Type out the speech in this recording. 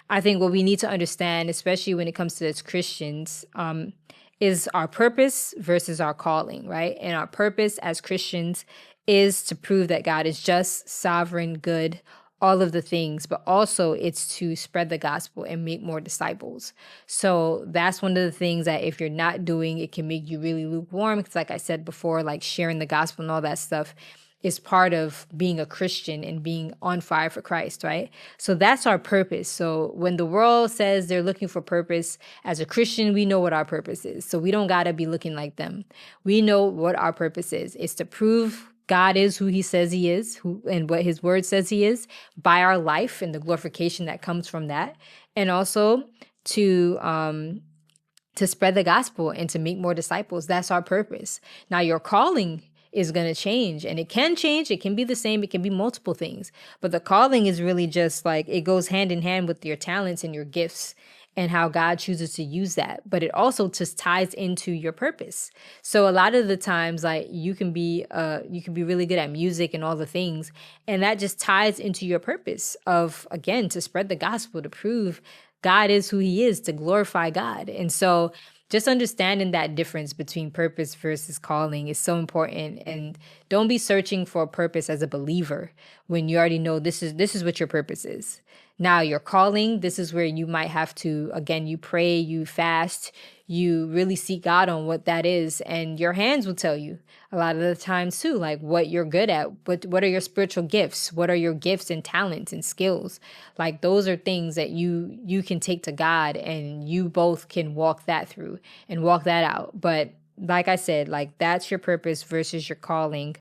I think what we need to understand, especially when it comes to as Christians, is our purpose versus our calling, right? And our purpose as Christians is to prove that God is just, sovereign, good, all of the things, but also it's to spread the gospel and make more disciples. So that's one of the things that if you're not doing, it can make you really lukewarm. Because, like I said before, like sharing the gospel and all that stuff is part of being a Christian and being on fire for Christ, right? So that's our purpose. So when the world says they're looking for purpose, as a Christian, we know what our purpose is. So we don't got to be looking like them. We know what our purpose is. It's to prove God is who he says he is, and what his word says he is, by our life and the glorification that comes from that. And also to spread the gospel and to make more disciples. That's our purpose. Now, your calling is going to change, and it can change. It can be the same. It can be multiple things. But the calling is really just like it goes hand in hand with your talents and your gifts and how God chooses to use that. But it also just ties into your purpose. So a lot of the times, like you can be really good at music and all the things, and that just ties into your purpose of, again, to spread the gospel, to prove God is who he is, to glorify God. And so just understanding that difference between purpose versus calling is so important. And don't be searching for a purpose as a believer when you already know this is what your purpose is. Now, your calling, this is where you might have to, again, you pray, you fast, you really seek God on what that is, and your hands will tell you a lot of the times too, like what you're good at, what are your spiritual gifts, what are your gifts and talents and skills. Like those are things that you can take to God, and you both can walk that through and walk that out. But like I said, like that's your purpose versus your calling.